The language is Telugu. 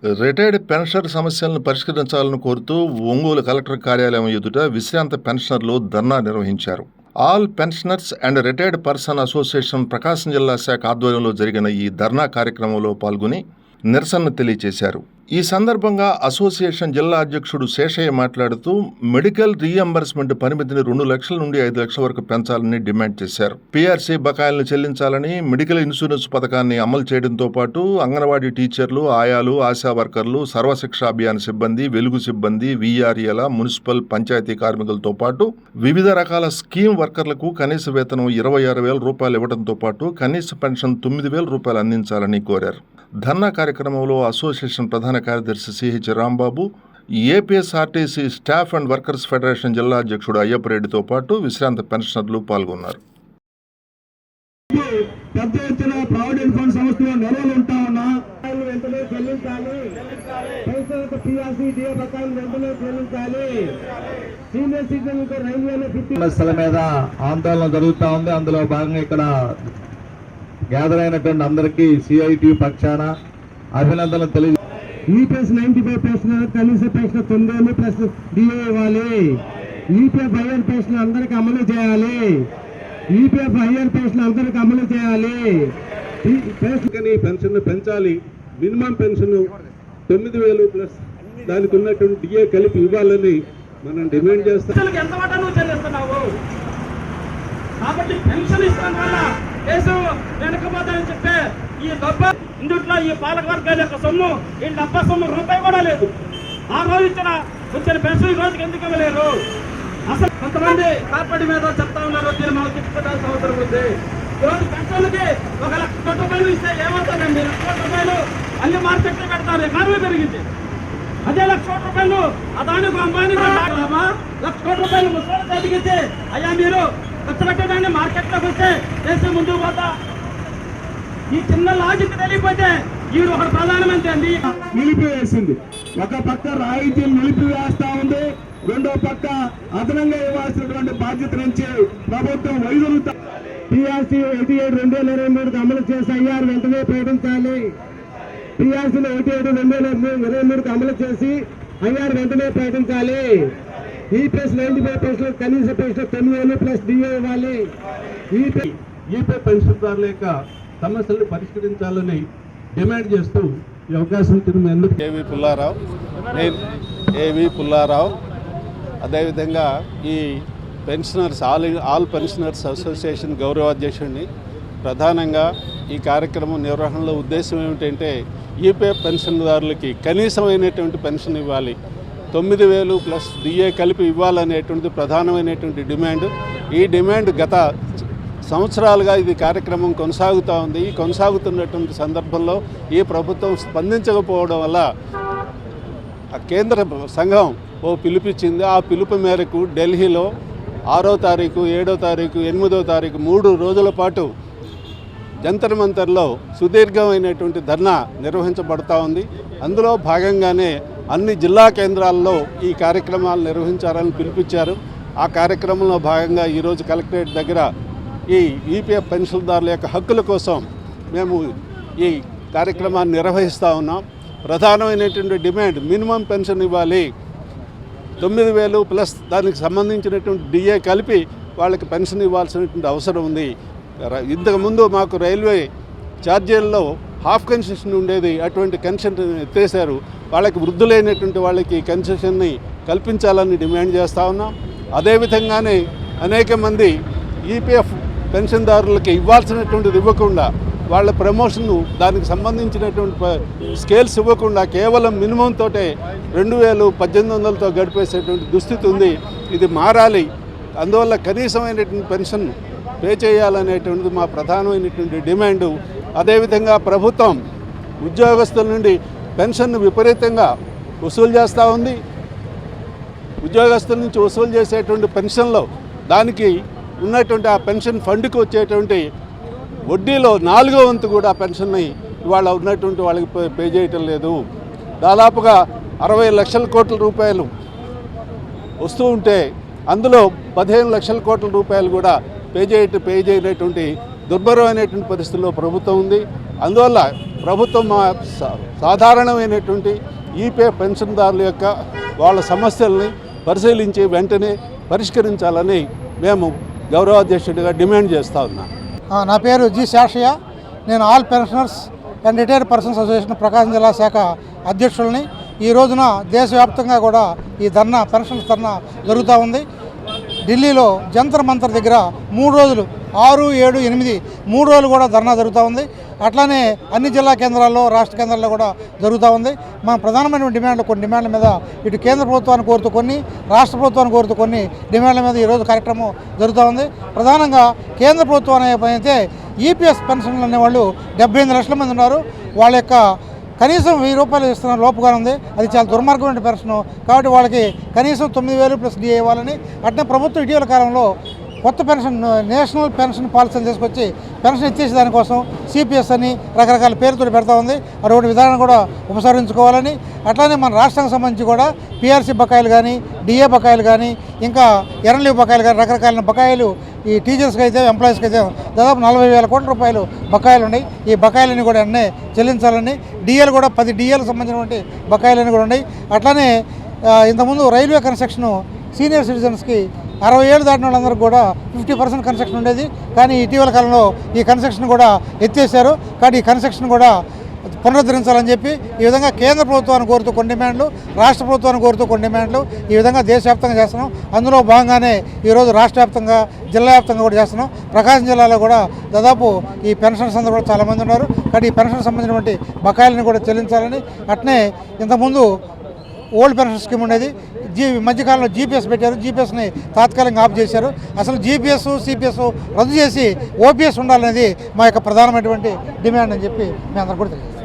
రిటైర్డ్ పెన్షనర్ సమస్యలను పరిష్కరించాలని కోరుతూ ఒంగోలు కలెక్టర్ కార్యాలయం ఎదుట విశ్రాంత పెన్షనర్లు ధర్నా నిర్వహించారు. All pensioners and retired person association Prakasam జిల్లా శాఖ ఆధ్వర్యంలో జరిగిన ఈ ధర్నా కార్యక్రమంలో పాల్గొని నిరసన తెలియజేశారు. ఈ సందర్భంగా అసోసియేషన్ జిల్లా అధ్యక్షుడు శేషయ్య మాట్లాడుతూ మెడికల్ రీఎంబర్స్మెంట్ పరిమితిని 2 లక్షల నుండి 5 లక్షల వరకు పెంచాలని డిమాండ్ చేశారు. పీఆర్సీ బకాయిలను చెల్లించాలని, మెడికల్ ఇన్సూరెన్స్ పథకాన్ని అమలు చేయడంతో పాటు అంగన్వాడీ టీచర్లు, ఆయాలు, ఆశా వర్కర్లు, సర్వశిక్ష అభియాన్ సిబ్బంది, వెలుగు సిబ్బంది, వీఆర్ఏల, మున్సిపల్, పంచాయతీ కార్మికులతో పాటు వివిధ రకాల స్కీమ్ వర్కర్లకు కనీస వేతనం 26,000 రూపాయలు ఇవ్వడంతో పాటు కనీస పెన్షన్ 9,000 రూపాయలు అందించాలని కోరారు. ధర్నా కార్యక్రమంలో అసోసియేషన్ ప్రధాన కార్యదర్శి CH Rambabu, APSRTC staff and workers federation జిల్లా అధ్యక్షుడు అయ్యప్పరెడ్డితో పాటు విశ్రాంత పెన్షనర్లు పాల్గొన్నారు. పెద్ద ఎత్తున ప్రావిడెంట్ ఫండ్ సంస్థలో నిల్వలు ఉంటా ఉన్నా వెంటనే చెల్లించాలి. పీఆర్సీ డిఏ బకాయిలు వెంటనే చెల్లించాలి. సీనియర్ సిటిజన్లకు రైల్వేలో 50 సమస్యల మీద ఆందోళన జరుగుతూ ఉంది. అందులో భాగంగా ఇక్కడ గ్యాదర్ అయినటువంటి అందరికీ సిఐటి పక్షాన అభినందనలు తెలియ. ఈపీఎస్ 95 పెన్షన్ కనీస పెన్షన్ 9,000 ప్లస్ డిఏ ఇవ్వాలి. ఈపీఎఫ్ హైయర్ పెన్షన్ అందరికి అమలు చేయాలి. ఈపీఎఫ్ హైయర్ పెన్షన్ అందరికి అమలు చేయాలి. పెన్షన్ పెంచాలి. మినిమం పెన్షన్ 9,000 ప్లస్ దానికి ఉన్నటువంటి డిఏ కలిపి ఇవ్వాలని మనం డిమాండ్ చేస్తాం. ఎంత మాట నువ్వు చెల్లిస్తున్నావు కాబట్టి పెన్షన్ ఇస్తాం వల్ల దేశం వెనకపోతాయని చెప్పే ఈ డబ్బ ఇందుట్లో ఈ పాలక వర్గాల యొక్క సొమ్ము ఈ డబ్బా సొమ్ము రూపాయి కూడా లేదు. ఆ రోజు వచ్చిన పెన్షన్ ఈ రోజుకి ఎందుకు ఇవ్వలేరు? అసలు కొంతమంది కార్పొరేట్ మీద చెప్తా ఉన్నారు, దీన్ని మనం తిప్పుకోవాల్సిన అవసరం ఉంది. ఈరోజు పెన్షన్లకి 1,00,000 రూపాయలు ఇస్తే ఏమవుతారండి? 1,00,000 రూపాయలు అన్ని మార్కెట్లో పెడతారు, ఎకానమీ పెరిగింది. అదే 1,00,000 రూపాయలు అదానికి అంబానికి 1,00,000 రూపాయలు ముసలి తగ్గితే అయ్యా మీరు ఖర్చు పెట్టడానికి మార్కెట్లోకి వస్తే దేశం ముందుకు పోతా. ఈ చిన్న లాజిక్ తెలియకపోతే ఈడు ఒక ప్రధానమంత్రి అండి నిలిపివేసింది. ఒక పక్క రాయితీలు నిలిపివేస్తా ఉంది, రెండో పక్క అదనంగా ఇవ్వాల్సినటువంటి బాధ్యత నుంచి ప్రభుత్వం వైదొలుగుతా. పీఆర్సీ 87/2023 అమలు చేసి ఐఆర్ వెంటనే ప్రకటించాలి. పీఆర్సీలో 87/2023 అమలు చేసి ఐఆర్ వెంటనే ప్రకటించాలి. ఈపీఎస్ 95 పెన్షన్ కనీస పెన్షన్ 9,000 ప్లస్ డిఏ ఇవ్వాలి. ఈపీ పెన్షన్దారుల యొక్క సమస్యలను పరిష్కరించాలని డిమాండ్ చేస్తూ ఈ అవకాశం ఎందుకు ఏవి పుల్లారావు అదేవిధంగా ఈ పెన్షనర్స్ ఆల్ పెన్షనర్స్ అసోసియేషన్ గౌరవాధ్యక్షుడిని. ప్రధానంగా ఈ కార్యక్రమం నిర్వహణలో ఉద్దేశం ఏమిటంటే ఈపీఎఫ్ పెన్షన్దారులకి కనీసమైనటువంటి పెన్షన్ ఇవ్వాలి. 9,000 ప్లస్ డిఏ కలిపి ఇవ్వాలనేటువంటిది ప్రధానమైనటువంటి డిమాండ్. ఈ డిమాండ్ గత సంవత్సరాలుగా ఇది కార్యక్రమం కొనసాగుతూ ఉంది. ఈ కొనసాగుతున్నటువంటి సందర్భంలో ఈ ప్రభుత్వం స్పందించకపోవడం వల్ల కేంద్ర సంఘం ఓ పిలుపిచ్చింది. ఆ పిలుపు మేరకు ఢిల్లీలో 6వ తారీఖు, 7వ తారీఖు, 8వ తారీఖు 3 రోజుల పాటు జంతర్ మంతర్లో సుదీర్ఘమైనటువంటి ధర్నా నిర్వహించబడతా ఉంది. అందులో భాగంగానే అన్ని జిల్లా కేంద్రాల్లో ఈ కార్యక్రమాలు నిర్వహించాలని పిలిపించారు. ఆ కార్యక్రమంలో భాగంగా ఈరోజు కలెక్టరేట్ దగ్గర ఈ ఈపీఎఫ్ పెన్షన్దారుల యొక్క హక్కుల కోసం మేము ఈ కార్యక్రమాన్ని నిర్వహిస్తూ ఉన్నాం. ప్రధానమైనటువంటి డిమాండ్ మినిమం పెన్షన్ ఇవ్వాలి. 9,000 ప్లస్ దానికి సంబంధించినటువంటి డిఏ కలిపి వాళ్ళకి పెన్షన్ ఇవ్వాల్సినటువంటి అవసరం ఉంది. ఇంతకుముందు మాకు రైల్వే ఛార్జీల్లో హాఫ్ కన్సెషన్ ఉండేది, అటువంటి కన్సెషన్ ఎత్తేసారు. వాళ్ళకి వృద్ధులైనటువంటి వాళ్ళకి కన్సెషన్ని కల్పించాలని డిమాండ్ చేస్తూ ఉన్నాం. అదేవిధంగానే అనేక మంది ఈపీఎఫ్ పెన్షన్దారులకి ఇవ్వాల్సినటువంటిది ఇవ్వకుండా వాళ్ళ ప్రమోషన్ను దానికి సంబంధించినటువంటి స్కేల్స్ ఇవ్వకుండా కేవలం మినిమం తోటే 2,000-1,800తో గడిపేసేటువంటి దుస్థితి ఉంది. ఇది మారాలి. అందువల్ల కనీసమైనటువంటి పెన్షన్ పే చేయాలనేటువంటిది మా ప్రధానమైనటువంటి డిమాండు. అదేవిధంగా ప్రభుత్వం ఉద్యోగస్తుల నుండి పెన్షన్ను విపరీతంగా వసూలు చేస్తూ ఉంది. ఉద్యోగస్తుల నుంచి వసూలు చేసేటువంటి పెన్షన్లో దానికి ఉన్నటువంటి ఆ పెన్షన్ ఫండ్కి వచ్చేటువంటి వడ్డీలో 4వ వంతు కూడా పెన్షన్ని ఇవాళ ఉన్నటువంటి వాళ్ళకి పే చేయటం లేదు. దాదాపుగా 60 లక్షల కోట్ల రూపాయలు వస్తూ ఉంటే అందులో 15 లక్షల కోట్ల రూపాయలు కూడా పే చేయనటువంటి దుర్భరమైనటువంటి పరిస్థితుల్లో ప్రభుత్వం ఉంది. అందువల్ల ప్రభుత్వం సాధారణమైనటువంటి ఈపే పెన్షన్దారుల యొక్క వాళ్ళ సమస్యల్ని పరిశీలించి వెంటనే పరిష్కరించాలని మేము గౌరవాధ్యక్షుడిగా డిమాండ్ చేస్తూ ఉన్నాం. నా పేరు జి శాషయ్య. నేను all pensioners and retired persons association Prakasam జిల్లా శాఖ అధ్యక్షుల్ని. ఈ రోజున దేశవ్యాప్తంగా కూడా ఈ ధర్నా పెన్షన్స్ ధర్నా జరుగుతూ ఉంది. ఢిల్లీలో జంతర్ మంతర్ దగ్గర 3 రోజులు 6, 7, 8 3 రోజులు కూడా ధర్నా జరుగుతూ ఉంది. అట్లానే అన్ని జిల్లా కేంద్రాల్లో రాష్ట్ర కేంద్రాల్లో కూడా జరుగుతూ ఉంది. మన ప్రధానమైన డిమాండ్లు కొన్ని డిమాండ్ల మీద ఇటు కేంద్ర ప్రభుత్వాన్ని కోరుతూ కొన్ని, రాష్ట్ర ప్రభుత్వాన్ని కోరుతూ కొన్ని డిమాండ్ల మీద ఈరోజు కార్యక్రమం జరుగుతూ ఉంది. ప్రధానంగా కేంద్ర ప్రభుత్వాన్ని అయితే ఈపీఎస్ పెన్షన్లు అనేవాళ్ళు 78 లక్షల మంది ఉన్నారు. వాళ్ళ యొక్క కనీసం 1000 రూపాయలు ఇస్తున్న లోపుగా ఉంది. అది చాలా దుర్మార్గమైన పెన్షన్. కాబట్టి వాళ్ళకి కనీసం 9,000 ప్లస్ డిఏ ఇవ్వాలని, అట్నే ప్రభుత్వం ఇటీవల కాలంలో కొత్త పెన్షన్ నేషనల్ పెన్షన్ పాలసీని తీసుకొచ్చి పెన్షన్ ఎత్తేసే దానికోసం సిపిఎస్ అని రకరకాల పేరుతో పెడతా ఉంది. అటువంటి విధానం కూడా ఉపసంహరించుకోవాలని, అట్లానే మన రాష్ట్రానికి సంబంధించి కూడా పిఆర్సీ బకాయిలు కానీ, డిఏ బకాయిలు కానీ, ఇంకా ఎర్రలీవ్ బకాయిలు కానీ రకరకాల బకాయిలు ఈ టీచర్స్కి అయితే ఎంప్లాయీస్కి అయితే దాదాపు 40,000 కోట్ల రూపాయలు బకాయిలు ఉన్నాయి. ఈ బకాయిలని కూడా వెంటనే చెల్లించాలని, డిఏలు కూడా 10 డిఏలకు సంబంధించినటువంటి బకాయిలన్నీ కూడా ఉన్నాయి. అట్లానే ఇంతకుముందు రైల్వే కన్స్ట్రక్షన్ సీనియర్ సిటిజన్స్కి 60 ఏళ్ళు దాటిన వాళ్ళందరికీ కూడా 50% కన్స్ట్రక్షన్ ఉండేది. కానీ ఇటీవల కాలంలో ఈ కన్స్ట్రక్షన్ కూడా ఎత్తేసారు. కానీ ఈ కన్స్ట్రక్షన్ కూడా పునరుద్ధరించాలని చెప్పి ఈ విధంగా కేంద్ర ప్రభుత్వాన్ని కోరుతూ కొన్ని డిమాండ్లు, రాష్ట్ర ప్రభుత్వాన్ని కోరుతూ కొన్ని డిమాండ్లు ఈ విధంగా దేశవ్యాప్తంగా చేస్తున్నాం. అందులో భాగంగానే ఈరోజు రాష్ట్ర వ్యాప్తంగా, జిల్లా వ్యాప్తంగా కూడా చేస్తున్నాం. ప్రకాశం జిల్లాలో కూడా దాదాపు ఈ పెన్షన్స్ అందరూ కూడా చాలామంది ఉన్నారు. కానీ ఈ పెన్షన్ సంబంధించినటువంటి బకాయిలను కూడా చెల్లించాలని, అట్నే ఇంతకుముందు ఓల్డ్ పెన్షన్ స్కీమ్ ఉండేది. మధ్యకాలంలో జీపీఎస్ పెట్టారు. జీపీఎస్ని తాత్కాలికంగా ఆఫ్ చేశారు. అసలు జీపీఎస్, సిపిఎస్ రద్దు చేసి ఓపీఎస్ ఉండాలనేది మా యొక్క ప్రధానమైనటువంటి డిమాండ్ అని చెప్పి మేము అందరూ కూడా తెలియజేస్తాం.